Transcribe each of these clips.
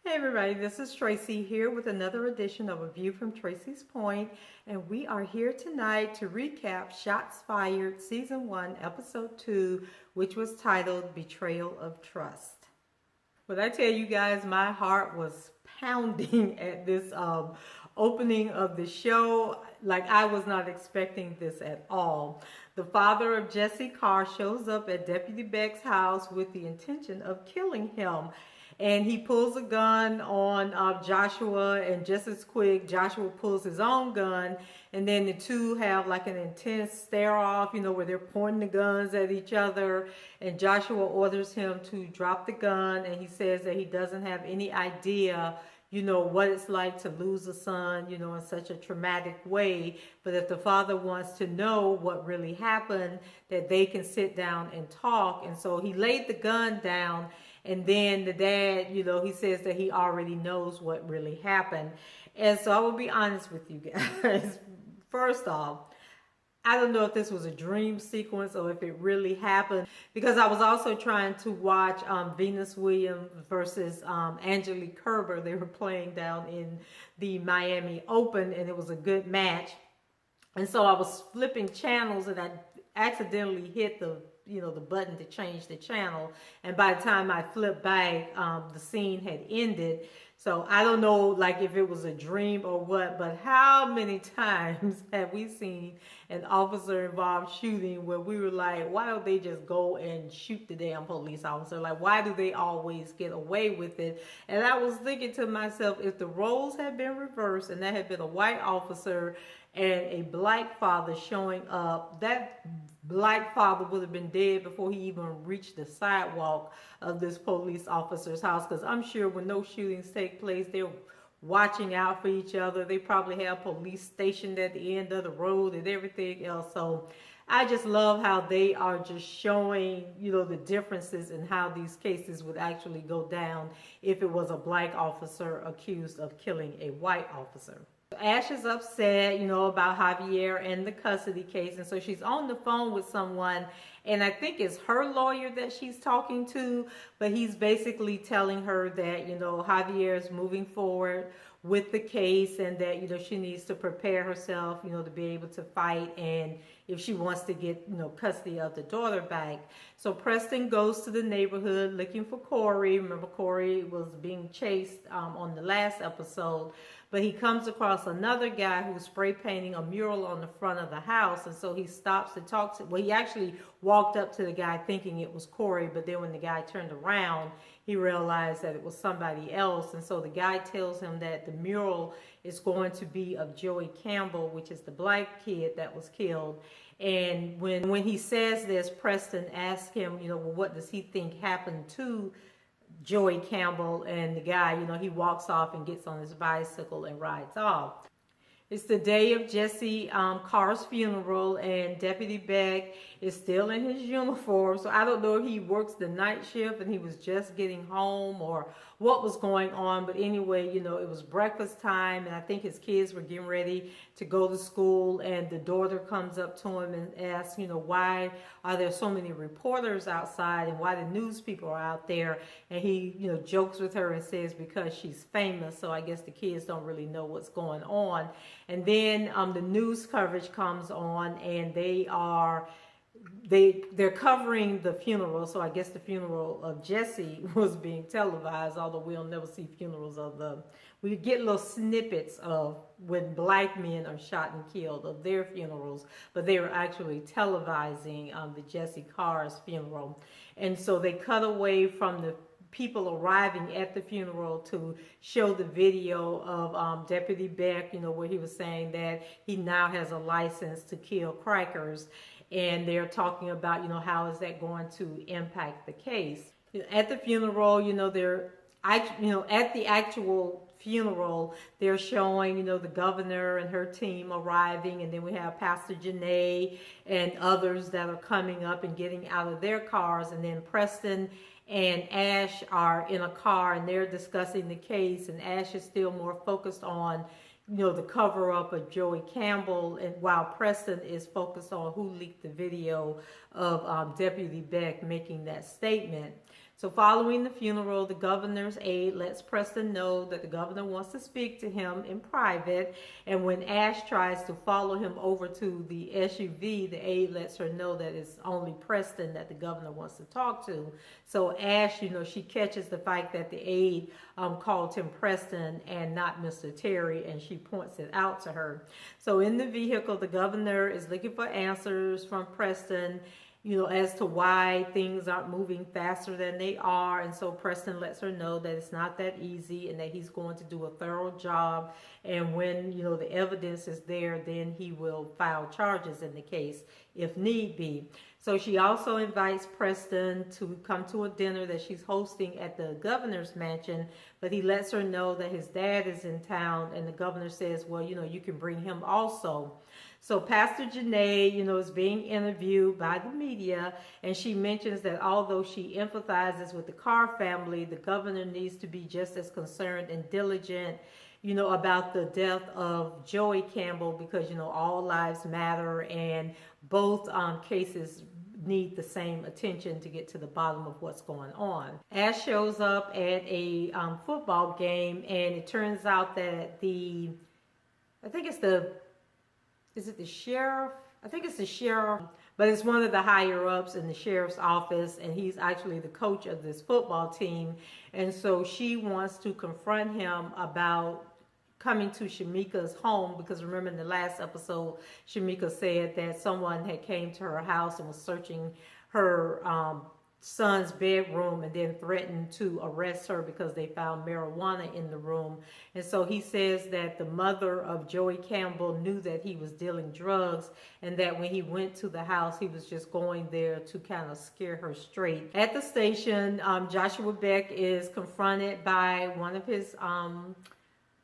Hey everybody, this is Tracy here with another edition of A View from Tracy's Point, and we are here tonight to recap Shots Fired Season 1, Episode 2, which was titled Betrayal of Trust. When I tell you guys, my heart was pounding at this opening of the show. Like, I was not expecting this at all. The father of Jesse Carr shows up at Deputy Beck's house with the intention of killing him. And he pulls a gun on Joshua, and just as quick, Joshua pulls his own gun, and then the two have like an intense stare-off, where they're pointing the guns at each other, and Joshua orders him to drop the gun, and he says that he doesn't have any idea what it's like to lose a son, in such a traumatic way. But if the father wants to know what really happened, that they can sit down and talk. And so he laid the gun down, and then the dad, he says that he already knows what really happened. And so I will be honest with you guys. First off, I don't know if this was a dream sequence or if it really happened, because I was also trying to watch Venus Williams versus Angelique Kerber. They were playing down in the Miami Open, and it was a good match. And so I was flipping channels, and I accidentally hit the button to change the channel. And by the time I flipped back, the scene had ended. So I don't know, like, if it was a dream or what, but how many times have we seen an officer-involved shooting where we were like, why don't they just go and shoot the damn police officer? Like, why do they always get away with it? And I was thinking to myself, if the roles had been reversed and that had been a white officer and a black father showing up, that black father would have been dead before he even reached the sidewalk of this police officer's house. Because I'm sure when those shootings take place, they're watching out for each other. They probably have police stationed at the end of the road and everything else. So I just love how they are just showing, the differences in how these cases would actually go down if it was a black officer accused of killing a white officer. Ashe is upset, about Javier and the custody case. And so she's on the phone with someone, and I think it's her lawyer that she's talking to, but he's basically telling her that, Javier is moving forward with the case, and that, she needs to prepare herself, to be able to fight, and if she wants to get, custody of the daughter back. So Preston goes to the neighborhood looking for Corey. Remember, Corey was being chased on the last episode. But he comes across another guy who's spray painting a mural on the front of the house. And so he stops to talk to, he actually walked up to the guy thinking it was Corey. But then when the guy turned around, he realized that it was somebody else. And so the guy tells him that the mural is going to be of Joey Campbell, which is the black kid that was killed. And when he says this, Preston asks him, well, what does he think happened to Joey Campbell? And the guy, he walks off and gets on his bicycle and rides off. It's the day of Jesse Carr's funeral, and Deputy Beck is still in his uniform. So I don't know if he works the night shift and he was just getting home or what was going on. But anyway, it was breakfast time, and I think his kids were getting ready to go to school. And the daughter comes up to him and asks, why are there so many reporters outside, and why the news people are out there? And he, jokes with her and says because she's famous. So I guess the kids don't really know what's going on. And then the news coverage comes on, and they're covering the funeral. So I guess the funeral of Jesse was being televised, although we'll never see funerals we get little snippets of when black men are shot and killed of their funerals, but they were actually televising the Jesse Carr's funeral. And so they cut away from the people arriving at the funeral to show the video of Deputy Beck, where he was saying that he now has a license to kill crackers. And they're talking about, how is that going to impact the case? At the funeral, at the actual funeral, they're showing, the governor and her team arriving, and then we have Pastor Janae and others that are coming up and getting out of their cars, and then Preston and Ashe are in a car, and they're discussing the case, and Ashe is still more focused on, the cover up of Joey Campbell, and while Preston is focused on who leaked the video of Deputy Beck making that statement. So following the funeral, the governor's aide lets Preston know that the governor wants to speak to him in private. And when Ashe tries to follow him over to the SUV, the aide lets her know that it's only Preston that the governor wants to talk to. So Ashe, she catches the fact that the aide called him Preston and not Mr. Terry, and she points it out to her. So in the vehicle, the governor is looking for answers from Preston, as to why things aren't moving faster than they are. And so Preston lets her know that it's not that easy and that he's going to do a thorough job. And when, the evidence is there, then he will file charges in the case if need be. So she also invites Preston to come to a dinner that she's hosting at the governor's mansion, but he lets her know that his dad is in town, and the governor says, well, you can bring him also. So Pastor Janae, is being interviewed by the media, and she mentions that although she empathizes with the Carr family, the governor needs to be just as concerned and diligent, about the death of Joey Campbell, because, all lives matter, and both cases need the same attention to get to the bottom of what's going on. Ashe shows up at a football game, and it turns out that is it the sheriff? I think it's the sheriff, but it's one of the higher ups in the sheriff's office, and he's actually the coach of this football team. And so she wants to confront him about coming to Shamika's home, because remember in the last episode, Shamika said that someone had came to her house and was searching her son's bedroom and then threatened to arrest her because they found marijuana in the room. And so he says that the mother of Joey Campbell knew that he was dealing drugs, and that when he went to the house, he was just going there to kind of scare her straight. At the station, Joshua Beck is confronted by one of his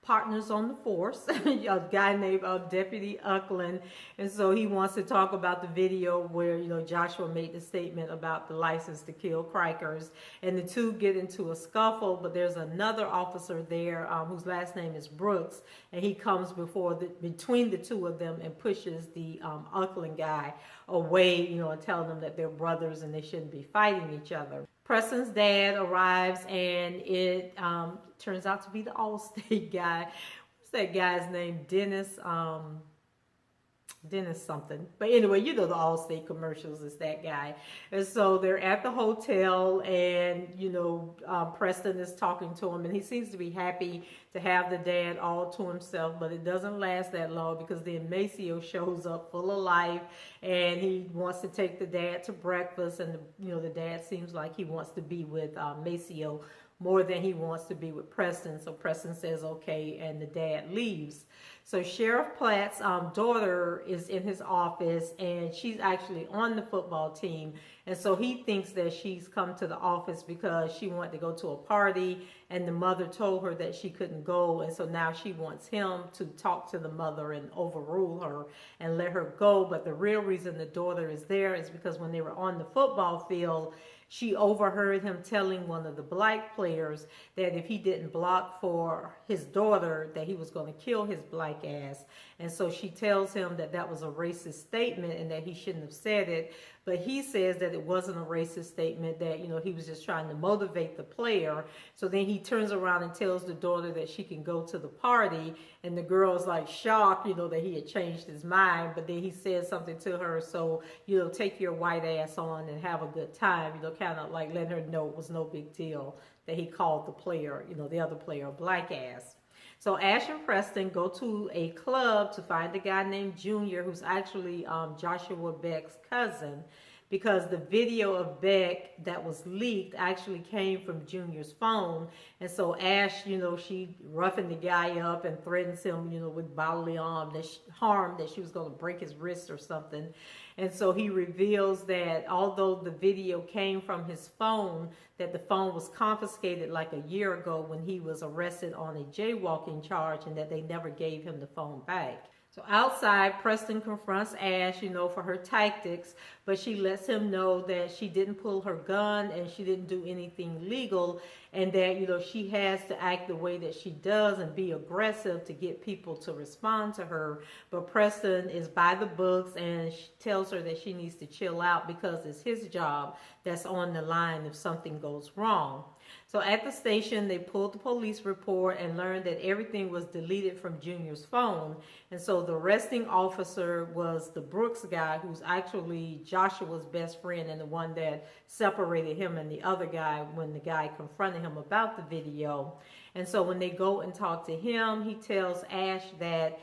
partners on the force, a guy named Deputy Uckland. And so he wants to talk about the video where, Joshua made the statement about the license to kill Crikers. And the two get into a scuffle, but there's another officer there whose last name is Brooks. And he comes between the two of them and pushes the Uckland guy away, and telling them that they're brothers and they shouldn't be fighting each other. Preston's dad arrives, and it turns out to be the Allstate guy. What's that guy's name? Dennis something. But anyway, the Allstate commercials is that guy. And so they're at the hotel, and, Preston is talking to him, and he seems to be happy to have the dad all to himself, but it doesn't last that long, because then Maceo shows up full of life, and he wants to take the dad to breakfast, and, the dad seems like he wants to be with Maceo more than he wants to be with Preston. So Preston says okay, and the dad leaves. So Sheriff Platt's daughter is in his office, and she's actually on the football team. And so he thinks that she's come to the office because she wanted to go to a party, and the mother told her that she couldn't go. And so now she wants him to talk to the mother and overrule her and let her go. But the real reason the daughter is there is because when they were on the football field, she overheard him telling one of the black players that if he didn't block for his daughter, that he was going to kill his black ass. And so she tells him that that was a racist statement and that he shouldn't have said it. But he says that it wasn't a racist statement, that, he was just trying to motivate the player. So then he turns around and tells the daughter that she can go to the party. And the girl's like shocked, that he had changed his mind. But then he says something to her. So, take your white ass on and have a good time, kind of like letting her know it was no big deal that he called the player, the other player, a black ass. So Ashe and Preston go to a club to find a guy named Junior, who's actually Joshua Beck's cousin, because the video of Beck that was leaked actually came from Junior's phone. And so Ashe, she roughened the guy up and threatens him, with bodily harm, that she was going to break his wrist or something. And so he reveals that although the video came from his phone, that the phone was confiscated like a year ago when he was arrested on a jaywalking charge, and that they never gave him the phone back. So outside, Preston confronts Ashe, for her tactics, but she lets him know that she didn't pull her gun and she didn't do anything legal, and that, she has to act the way that she does and be aggressive to get people to respond to her. But Preston is by the books and she tells her that she needs to chill out because it's his job that's on the line if something goes wrong. So at the station, they pulled the police report and learned that everything was deleted from Junior's phone. And so the arresting officer was the Brooks guy, who's actually Joshua's best friend and the one that separated him and the other guy when the guy confronted him about the video. And so when they go and talk to him, he tells Ashe that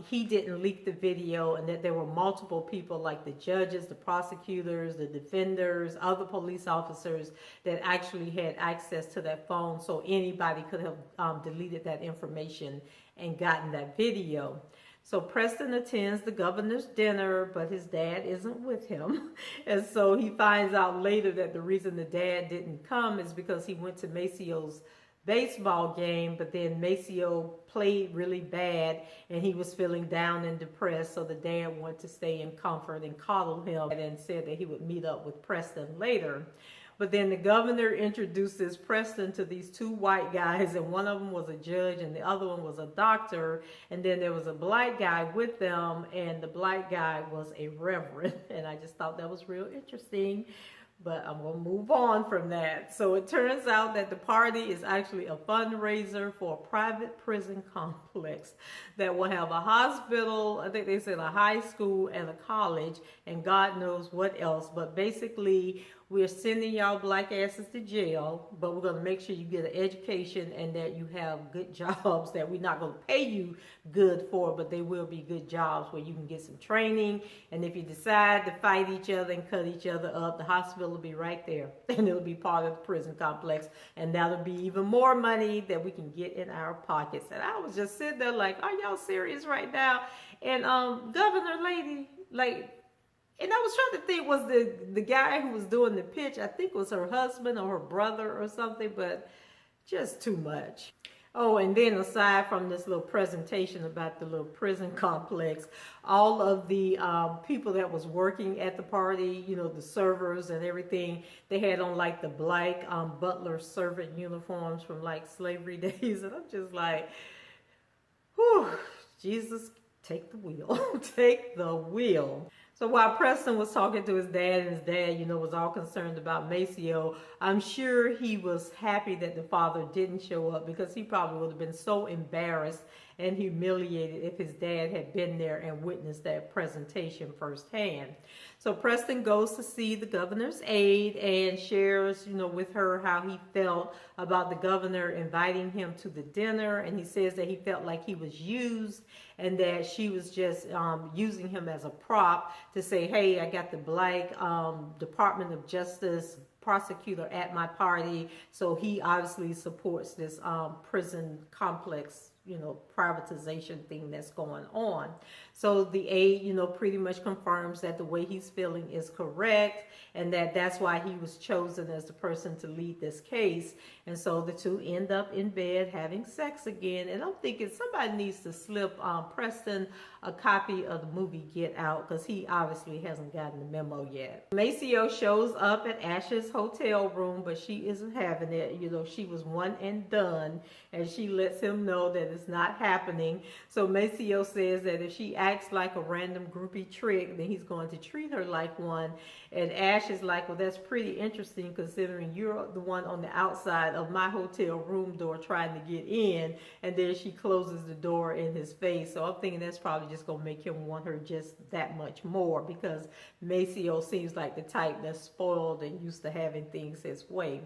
he didn't leak the video and that there were multiple people like the judges, the prosecutors, the defenders, other police officers that actually had access to that phone, so anybody could have deleted that information and gotten that video. So Preston attends the governor's dinner, but his dad isn't with him. And so he finds out later that the reason the dad didn't come is because he went to Maceo's baseball game, but then Maceo played really bad and he was feeling down and depressed, so the dad wanted to stay in comfort and coddle him and said that he would meet up with Preston later. But then the governor introduces Preston to these two white guys, and one of them was a judge and the other one was a doctor, and then there was a black guy with them, and the black guy was a reverend. And I just thought that was real interesting. But I'm going to move on from that. So it turns out that the party is actually a fundraiser for a private prison complex that will have a hospital, I think they said a high school and a college, and God knows what else. But basically, we're sending y'all black asses to jail, but we're going to make sure you get an education and that you have good jobs that we're not going to pay you good for, but they will be good jobs where you can get some training. And if you decide to fight each other and cut each other up, the hospital will be right there, and it'll be part of the prison complex, and that'll be even more money that we can get in our pockets. And I was just sitting there like, are y'all serious right now? And governor lady, like, and I was trying to think, was the guy who was doing the pitch, I think was her husband or her brother or something, but just too much. Oh, and then aside from this little presentation about the little prison complex, all of the people that was working at the party, the servers and everything, they had on like the black butler servant uniforms from like slavery days. And I'm just like, whew, Jesus, take the wheel, take the wheel. So while Preston was talking to his dad, and his dad, was all concerned about Maceo, I'm sure he was happy that the father didn't show up, because he probably would have been so embarrassed and humiliated if his dad had been there and witnessed that presentation firsthand. So Preston goes to see the governor's aide and shares, with her how he felt about the governor inviting him to the dinner. And he says that he felt like he was used and that she was just using him as a prop to say, hey, I got the black Department of Justice prosecutor at my party. So he obviously supports this prison complex privatization thing that's going on. So the aide, pretty much confirms that the way he's feeling is correct, and that's why he was chosen as the person to lead this case. And so the two end up in bed having sex again. And I'm thinking somebody needs to slip Preston a copy of the movie Get Out, because he obviously hasn't gotten the memo yet. Maceo shows up at Ashe's hotel room, but she isn't having it. She was one and done, and she lets him know that it's not happening. So Maceo says that if she acts like a random groupie trick, then he's going to treat her like one. And Ashe is like, well, that's pretty interesting considering you're the one on the outside of my hotel room door trying to get in. And then she closes the door in his face. So I'm thinking that's probably just going to make him want her just that much more, because Maceo seems like the type that's spoiled and used to having things his way.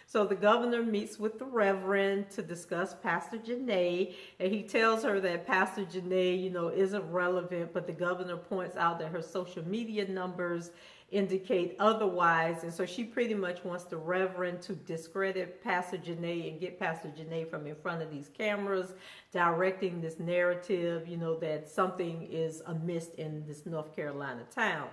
So the governor meets with the Reverend to discuss Pastor Janae, and he tells her that Pastor Janae, isn't relevant, but the governor points out that her social media numbers indicate otherwise, and so she pretty much wants the Reverend to discredit Pastor Janae and get Pastor Janae from in front of these cameras, directing this narrative, that something is amiss in this North Carolina town.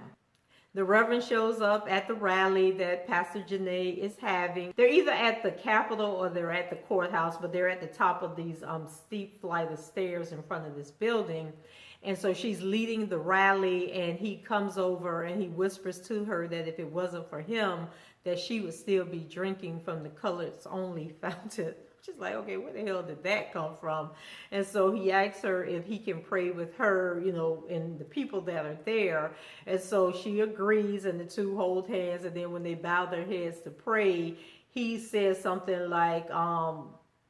The Reverend shows up at the rally that Pastor Janae is having. They're either at the Capitol or they're at the courthouse, but they're at the top of these steep flight of stairs in front of this building. And so she's leading the rally, and he comes over and he whispers to her that if it wasn't for him, that she would still be drinking from the colors only fountain. She's like, okay, where the hell did that come from? And so he asks her if he can pray with her, and the people that are there. And so she agrees, and the two hold hands. And then when they bow their heads to pray, he says something like,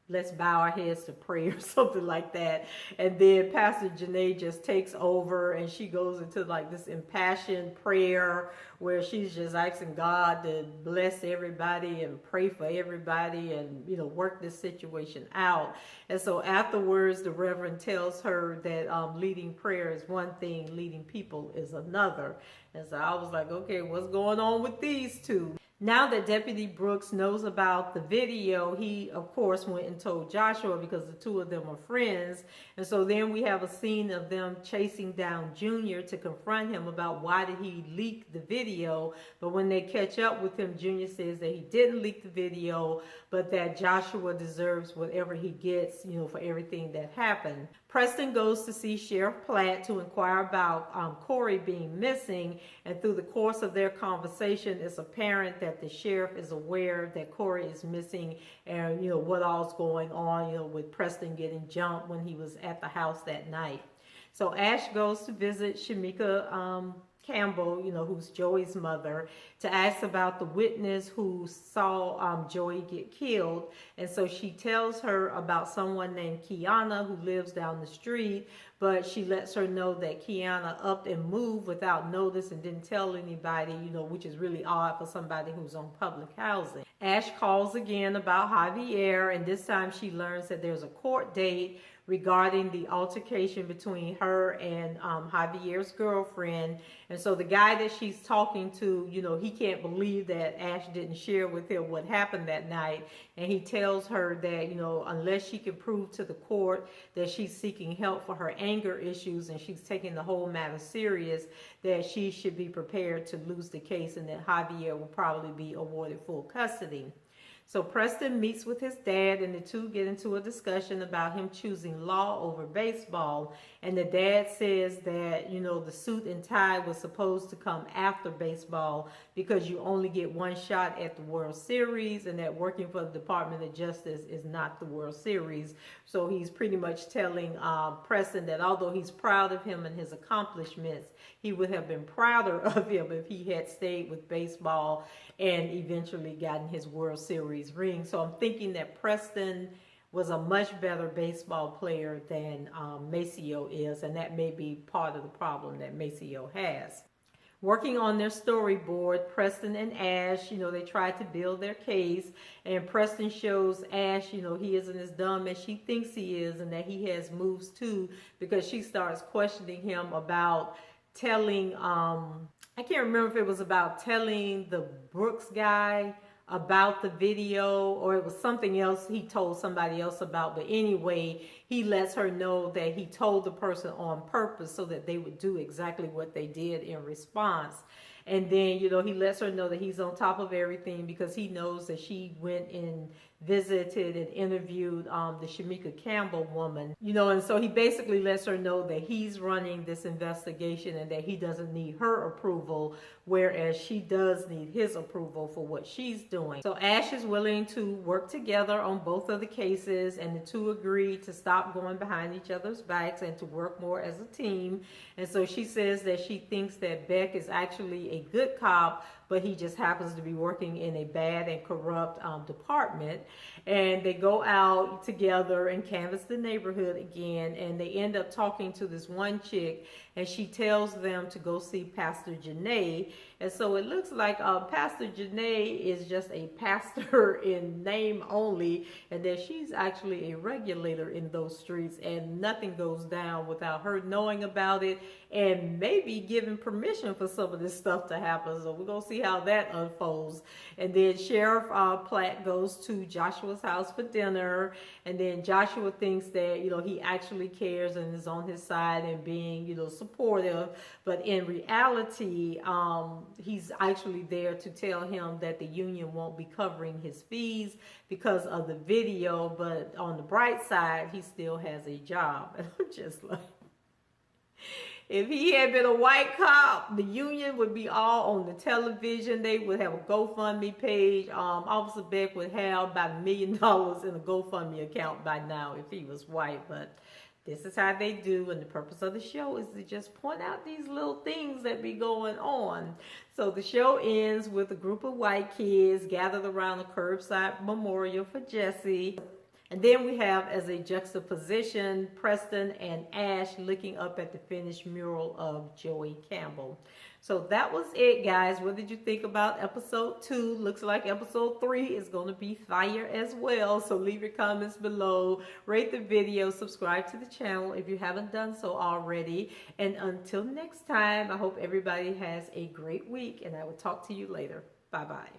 let's bow our heads to pray or something like that. And then Pastor Janae just takes over, and she goes into like this impassioned prayer where she's just asking God to bless everybody and pray for everybody and, work this situation out. And so afterwards, the Reverend tells her that leading prayer is one thing, leading people is another. And so I was like, okay, what's going on with these two? Now that Deputy Brooks knows about the video, he, of course, went and told Joshua because the two of them are friends. And so then we have a scene of them chasing down Junior to confront him about why did he leak the video. But when they catch up with him, Junior says that he didn't leak the video, but that Joshua deserves whatever he gets, for everything that happened. Preston goes to see Sheriff Platt to inquire about Corey being missing, and through the course of their conversation, it's apparent that the sheriff is aware that Corey is missing and, what all's going on, with Preston getting jumped when he was at the house that night. So Ashe goes to visit Shamika Campbell, who's Joey's mother, to ask about the witness who saw Joey get killed. And so she tells her about someone named Kiana who lives down the street, but she lets her know that Kiana upped and moved without notice and didn't tell anybody, which is really odd for somebody who's on public housing. Ashe calls again about Javier, and this time she learns that there's a court date regarding the altercation between her and Javier's girlfriend. And so the guy that she's talking to, he can't believe that Ashe didn't share with him what happened that night. And he tells her that, unless she can prove to the court that she's seeking help for her anger issues and she's taking the whole matter serious, that she should be prepared to lose the case and that Javier will probably be awarded full custody. So Preston meets with his dad, and the two get into a discussion about him choosing law over baseball. And the dad says that, the suit and tie was supposed to come after baseball because you only get one shot at the World Series, and that working for the Department of Justice is not the World Series. So he's pretty much telling Preston that although he's proud of him and his accomplishments, he would have been prouder of him if he had stayed with baseball and eventually gotten his World Series ring. So I'm thinking that Preston was a much better baseball player than Maceo is, and that may be part of the problem that Maceo has. Working on their storyboard, Preston and Ashe, they tried to build their case, and Preston shows Ashe, he isn't as dumb as she thinks he is, and that he has moves too, because she starts questioning him about telling, I can't remember if it was about telling the Brooks guy about the video or it was something else he told somebody else about. But anyway, he lets her know that he told the person on purpose so that they would do exactly what they did in response. And then, he lets her know that he's on top of everything because he knows that she went and visited and interviewed the Shamika Campbell woman, and so he basically lets her know that he's running this investigation and that he doesn't need her approval, whereas she does need his approval for what she's doing. So Ashe is willing to work together on both of the cases, and the two agree to stop going behind each other's backs and to work more as a team. And so she says that she thinks that Beck is actually a good cop, but he just happens to be working in a bad and corrupt department. And they go out together and canvass the neighborhood again, and they end up talking to this one chick, and she tells them to go see Pastor Janae. And so it looks like Pastor Janae is just a pastor in name only, and that she's actually a regulator in those streets, and nothing goes down without her knowing about it and maybe giving permission for some of this stuff to happen. So we're going to see how that unfolds. And then Sheriff Platt goes to Joshua's house for dinner, and then Joshua thinks that, he actually cares and is on his side and being, supportive, but in reality, he's actually there to tell him that the union won't be covering his fees because of the video, but on the bright side, he still has a job. And I'm just like, If he had been a white cop, the union would be all on the television. They would have a GoFundMe page. Officer Beck would have about $1 million in a GoFundMe account by now if he was white. But this is how they do, and the purpose of the show is to just point out these little things that be going on. So the show ends with a group of white kids gathered around a curbside memorial for Jesse. And then we have, as a juxtaposition, Preston and Ashe looking up at the finished mural of Joey Campbell. So that was it, guys. What did you think about episode 2? Looks like episode 3 is going to be fire as well. So leave your comments below. Rate the video. Subscribe to the channel if you haven't done so already. And until next time, I hope everybody has a great week. And I will talk to you later. Bye-bye.